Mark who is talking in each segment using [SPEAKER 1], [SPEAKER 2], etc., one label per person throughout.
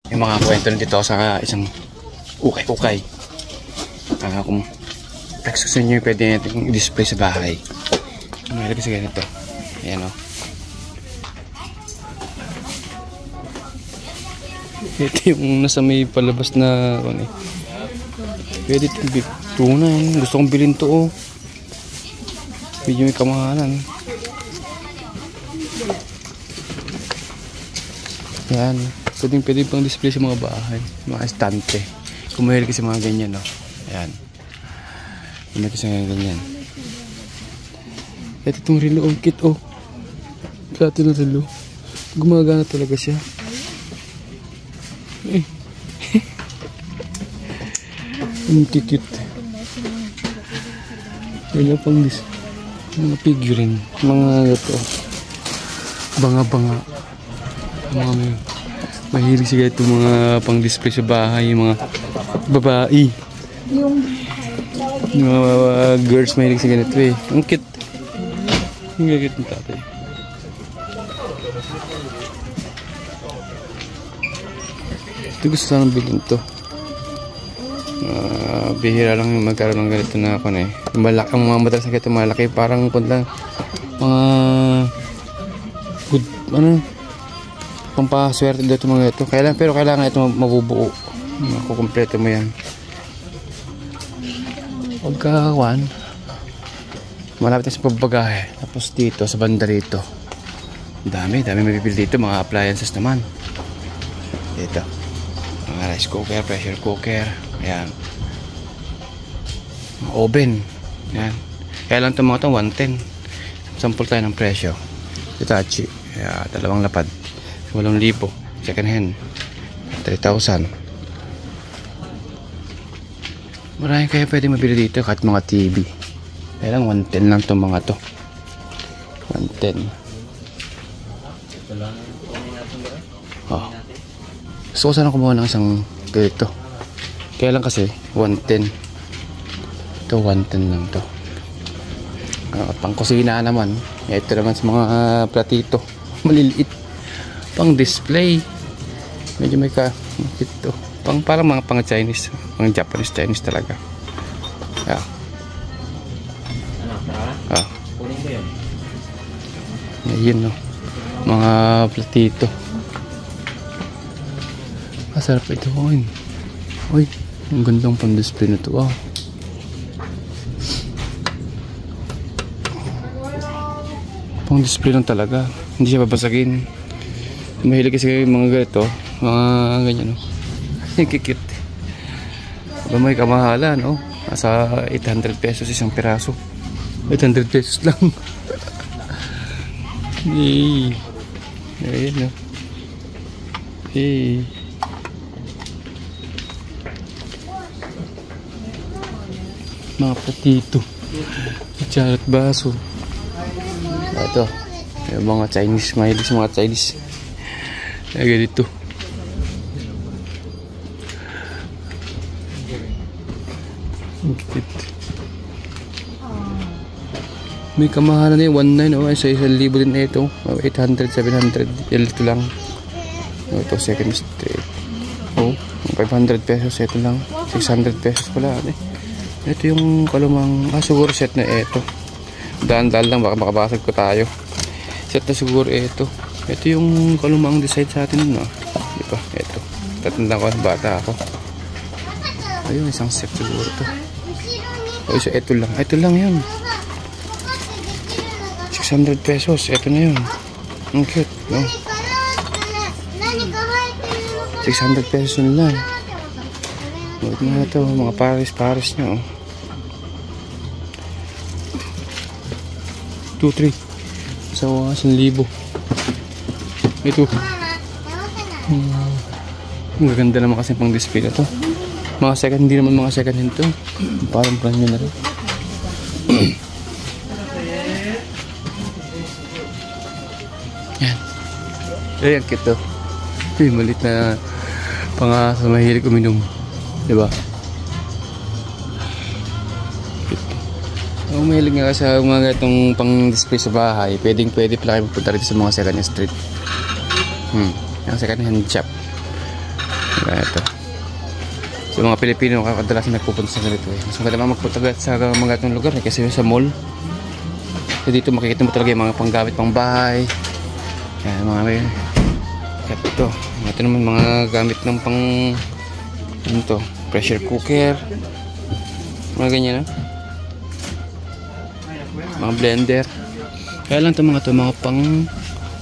[SPEAKER 1] Yung mga kwento na dito sa isang ukay-ukay. Kung gusto nyo pwede natin i-display sa bahay. Mahirap kasi ganito. Ayan o. Ito yung nasa may palabas na pwede itong bitunan. Gusto kong bilhin to o. Medyo may kamahalan. Yan. Pwede pang display sa mga bahay. Mga estante. Kung mahilig kasi mga ganyan o. Ayan. Hindi kasi nga ganyan. Ito itong relo, ang kit oh. Plato ng relo. Gumagana talaga siya. Ang cute. Yan pang mga figurine. Mga ito. Banga-banga. Mga mahilig siya ito mga pang display sa bahay. Mga babae. Yung mga girls mahilig sa ganito eh. Ang cute. Ang cute ng tatay. Ito gusto sanang bilhin to. Bihira lang yung magkaroon ng ganito na ako na eh. Ang mga madalas na ganito malaki. Parang punta mga good, pampaswerte dito mga ito. Pero kailangan ito mabubuo. Makukumpleto mo yan. Pagkawan malapit na sa pagbagahe. Tapos dito sa banda rito dami mabibili dito. Mga appliances naman dito. Mga rice cooker, pressure cooker. Ayan. Mga oven. Ayan. Kaya lang itong mga ito 110. Sample tayo ng presyo. Hitachi. Ayan. 2 lapad 8,000. Second hand 3,000. Maraming kaya pwede mabili dito kahit mga TV. Kaya lang 110 lang itong mga to. 110. Oh. Gusto ko sana kumuha ng isang ganito. Kaya lang kasi 110. Ito 110 lang to. Pang kusina naman. Ito naman sa mga platito. Maliliit. Pang display. Medyo may ito. Parang mga pang Chinese, pang Japanese talaga. Yeah.
[SPEAKER 2] Kunin ko yun.
[SPEAKER 1] Ayun no. Mga platito. Masarap ito. Uy, ang gandang pang display na ito. Wow. Pang display lang talaga. Hindi siya babasagin. Mahilig kasi mga ganito. Mga ganyan no. Kikit. May kamahalan, oh. Nasa 800 pesos isang piraso. 800 pesos lang. Hey. Ayun, oh. Hey. Mga platito. Charot baso. Ito. Yung mga Chinese. Mahilig sa mga Chinese. Kaya dito. May kamahalan na yung 1,900 oh, sa 1,000 din na ito. 800, 700. Ito lang. Ito second straight. Oh, 500 pesos ito lang. 600 pesos pala. Ito yung kalumang siguro set na ito. Daan-daan lang baka makabasag ko tayo. Set na siguro ito. Ito yung kalumang design sa atin no. Di ba? Ito. Tatanda ko bata ako. Ayun isang set siguro to. O isa ito lang. Ito lang yun. 600 pesos. Ito na yun. Ang cute. No? 600 pesos yun lang. Huwag na ito. Mga pares nyo. 2, 3. Sa 1,000. Ito. Ang ganda naman kasi pang display na to. Mga second, hindi naman mga second hand to. Parang brand new na rin. Yan. Ayan, cute to. Uy, malit na pang sa mahilig uminom. Diba? Kung mahilig nga sa mga itong pang display sa bahay, pwede pala kayo magpunta rin sa mga second hand street. Yung second hand shop. Ito. So mga Pilipino kadalasan nagpupunta sa ganito eh. Mas maganda magpunta sa mga ganitong lugar eh, kasi sa mall. So dito makikita mo talaga yung mga panggamit pang bahay. Yan, mga may ito. Ito naman mga gamit ng pang ano to, pressure cooker. Mga ganyan na. Mga blender. Kaya lang ito mga pang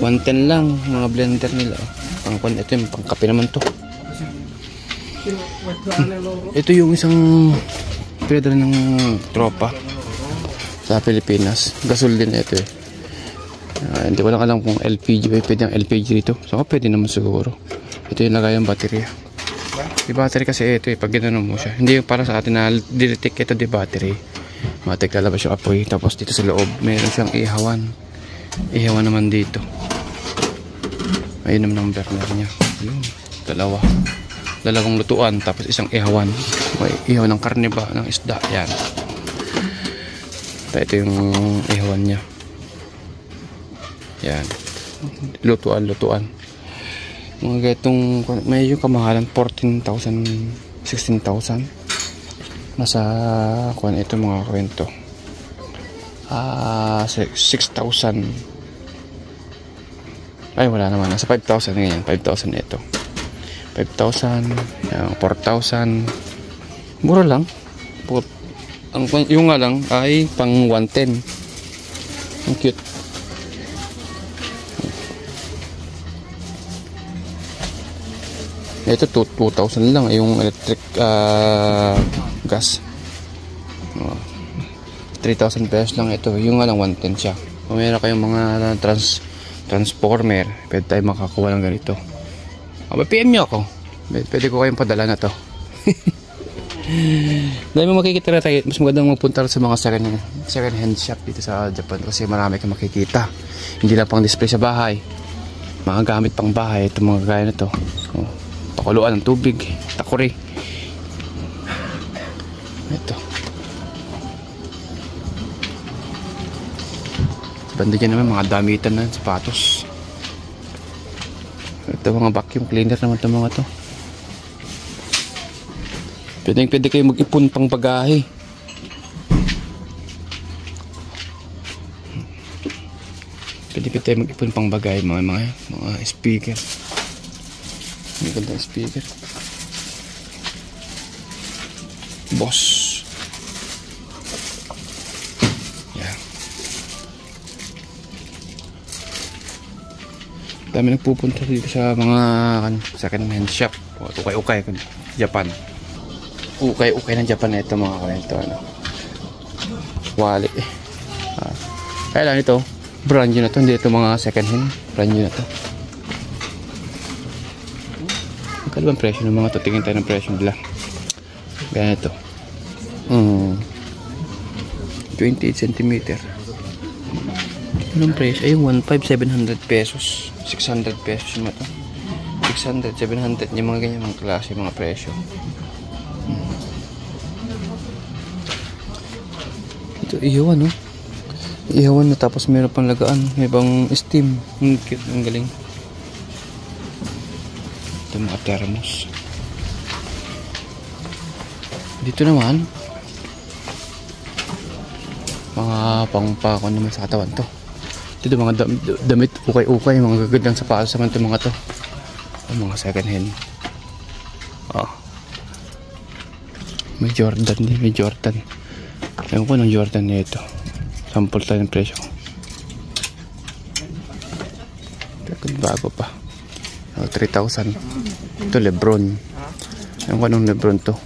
[SPEAKER 1] 110 lang. Mga blender nila. Ito yung pang kape naman to. Ito yung isang pinadala ng tropa sa Pilipinas. Gasol din ito eh. Hindi ko lang alam kung LPG ba pwede ang LPG dito. So pwede naman siguro. Ito yung lagay ang baterya. Di battery kasi ito eh. Pag gano'n mo siya. Hindi yung para sa atin na detect ito di battery. Matik lalabas yung apoy. Tapos dito sa loob meron siyang ihawan. Ihawan naman dito. Ayun naman ang burner niya. Ayun. Dalawang lutuan tapos isang ihawan. May ihaw ng karne ba ng isda. Yan. Ito yung ihawan niya. Yan. Lutuan. Mga gatong may yung kamahalan 14,000, 16,000. Nasa kuan ito mga kwento. 6,000. Ay wala naman. Nasa 5,000 ngayon. 5,000 ito. 5,000, 4,000. Mura lang. Yung nga lang ay pang 110. Ang cute. Ito 2,000 lang yung electric gas. 3,000 pesos lang ito. Yung nga lang 110 siya. Kung meron kayong mga transformer, pwede tayo makakuha ng ganito. PM nyo ako. Pwede ko kayong padala na to. Dahil mo makikita na tayo. Mas magandang magpunta sa mga second hand shop dito sa Japan. Kasi marami kang makikita. Hindi lang pang display sa bahay. Mga gamit pang bahay. Itong mga gaya na to. Pakuluan ng tubig. Takuri. Ito. Banda dyan naman mga damitan na sapatos. Ito mga vacuum cleaner naman ito mga to. Pwede kayo mag-ipon pang bagahe. Pwede tayo mag-ipon pang bagahe mga speaker. May gandang speaker. Boss. Yan. Dami nagpupunta dito sa mga second hand shop. Ukay-ukay Japan. Ukay-ukay ng Japan na ito mga kwento. Wali. Kaya lang ito. Brand new na ito. Hindi ito mga second hand. Brand new na ito. Magkano ba ang presyo ng mga ito? Tingin tayo ng presyo nila. Ganito. 28 cm. Anong presyo? Ay, 1,500 pesos. 600 pesos naman ito. 600, 700. Yung mga ganyan mga klase, mga presyo. Ito, ihawan, no? Ihawan na tapos meron pang lagaan. May bang steam. Cute, ang galing. Ito mga thermos. Dito naman, mga pangpako naman sa katawan to. Dito mga damit, ukay-ukay, mga gagandang sapatos naman ito mga to. Mga second hand. May Jordan din, may Jordan. Ewan ko ng Jordan nito. Sample tayo ng presyo. Bago pa. 3,000. Ito Lebron. Ewan ko ng Lebron to.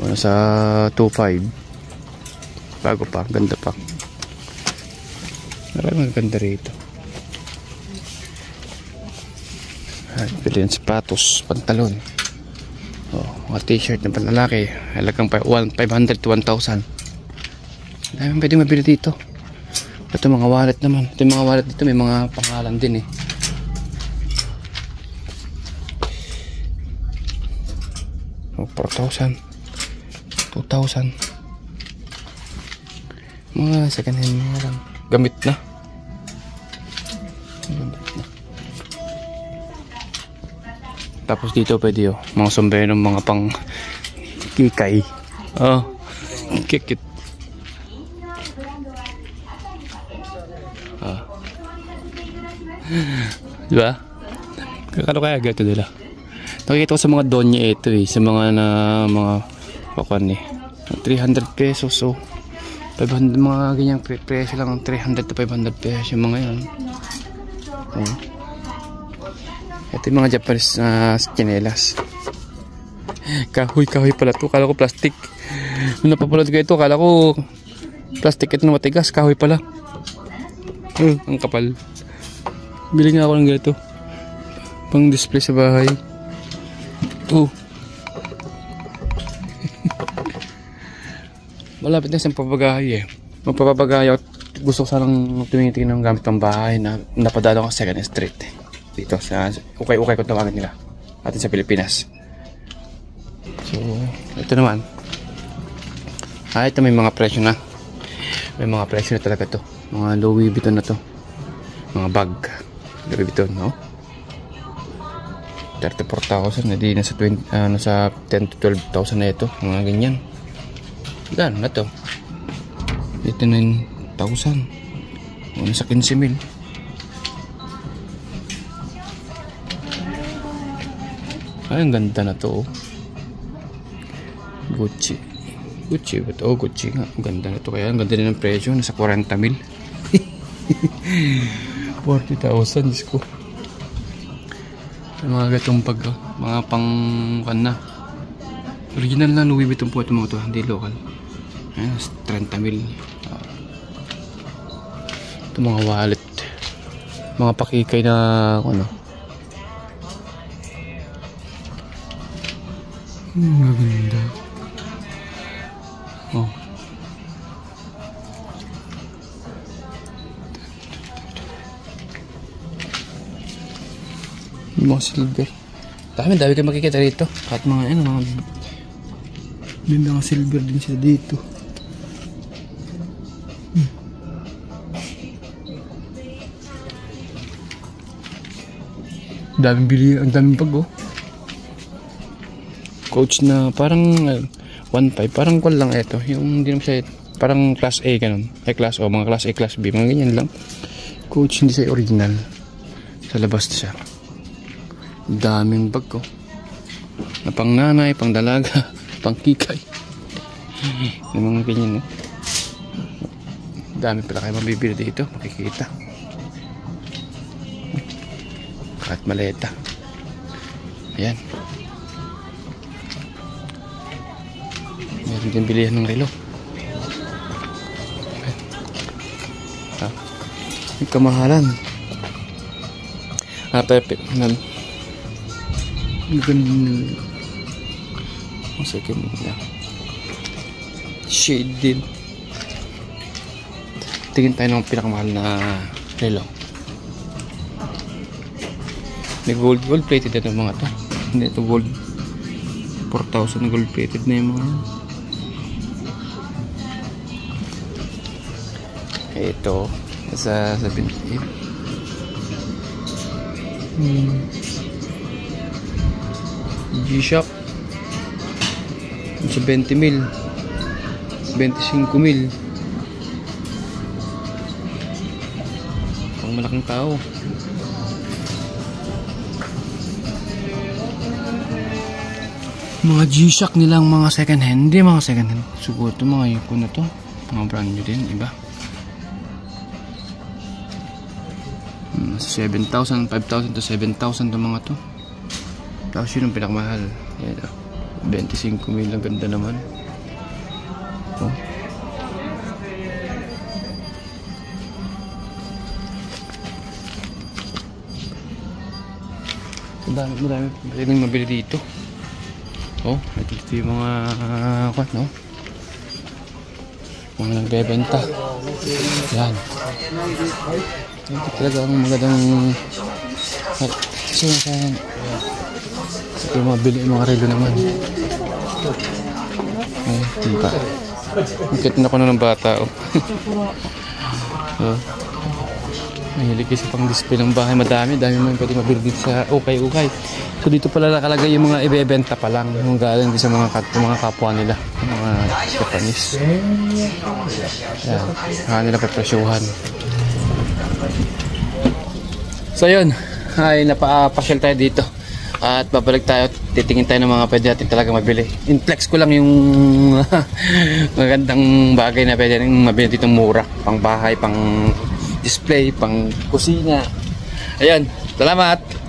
[SPEAKER 1] Nasa 2,500. Bago pa, ganda pa. Maraming ganda rito. Pili yung sapatos, pantalon. Mga t-shirt ng panlalaki. Halagang 500 to 1,000. Dami pwedeng mabili dito. Ito mga wallet naman. Ito mga wallet dito may mga pangalan din eh. Oh, 4,000, 2,000. Mga second hand mga lang. Gamit na. Tapos dito pwede oh, mga sombrero ng mga pang kikay. Oh, kikit. Ah. Diba? Kano kaya gato nila? Nakikita ko sa mga donya ito eh, sa mga mga pakuan eh. 300 pesos so 500 mga ganyang presyo lang, 300 to 500 pesos yung mga yan. Oh. Ito yung mga Japanese chinelas. Kahoy pala to, kala ko plastic. Nung napapanood ko ito, kala ko plastic ito na matigas, kahoy pala. Ang kapal. Bili nga ako ng ganito pang display sa bahay. Malapit na sa papagahay eh. Magpapagahay ako. Gusto ko sanang tumingin ng gamit ng bahay na napadala ko sa 2nd Street. Dito sa ukay-ukay kung tawagin nila. Atin sa Pilipinas. So, ito naman. Ito may mga presyo na. May mga presyo na talaga to. Mga Louis Vuitton na to. Mga bag. Louis Vuitton, no? 34,000. Hindi na sa 20, sa 10 to 12,000 na ito. Mga ganyan. Gano'n na to? 89,000. Una sa 15,000. Ay, ang ganda na to. Gucci. Gucci ba to? Gucci nga. Ang ganda na to. Kaya ang ganda din ng presyo. Nasa 40,000. 40,000. Diyos ko. Mga gatong pag mga pang na original na Louis Vuitton po ito mga to, hindi local. Ayan, 30,000. Ito mga wallet, mga pakikay na ano. Maganda. Oh, mga silver. Dami kayo makikita dito. At mga ano, may mga silver din sila dito. Daming bili, ang daming bag oh. Coach na parang 1.5, parang kwan lang ito. Yung hindi naman siya parang class A ganun. Ay class O, mga class A, class B, mga ganyan lang. Coach hindi siya original. Sa labas siya. Daming bag ko. Na pang nanay, pang dalaga, pang kikay. Yung mga ganyan. Dami pala kayo mabibili dito. Makikita. Kahit maleta. Ayan. Meron din bilihan ng relo. Yung kamahalan. Perfect. Second na shade din. Tingin tayo ng pinakamahal na relo. May gold plated na mga to. Hindi ito gold. 4,000 gold plated na yung mga ito sa 78. G-Shock sa 20,000, 25,000. Pang malaking tao. Mga G-Shock nilang mga second hand. Hindi mga second hand. Siguro ito mga Yukon na to. Mga brand new din, iba. 7,000, 5,000 to 7,000 to mga to. Tapos yun ang pinakamahal. Yan, 25,000. Ang ganda naman. Oh. Madami pwedeng mabili dito. Oh, ito yung mga kwat, no? Mga nagbebenta. Yan. Ito talaga ang magandang sinasayan. Ito yung mga relo naman. Ay, tingka. Nakita na ko na ng bata. Oh. Mahilig kasi pang display ng bahay. Dami mo yung pwede mabili dito sa ukay-ukay. So dito pala nakalagay yung mga ibebenta pa lang. Yung galing din sa mga kapwa nila. Mga Japanese. Yan. Nila papresyuhan. So yun. Ay napapasyal tayo dito. At babalik tayo. Titingin tayo ng mga pwede natin talaga mabili. In-flex ko lang yung magandang bagay na pwede natin mabili dito mura. Pang bahay, pang display, pang kusina. Ayan. Salamat!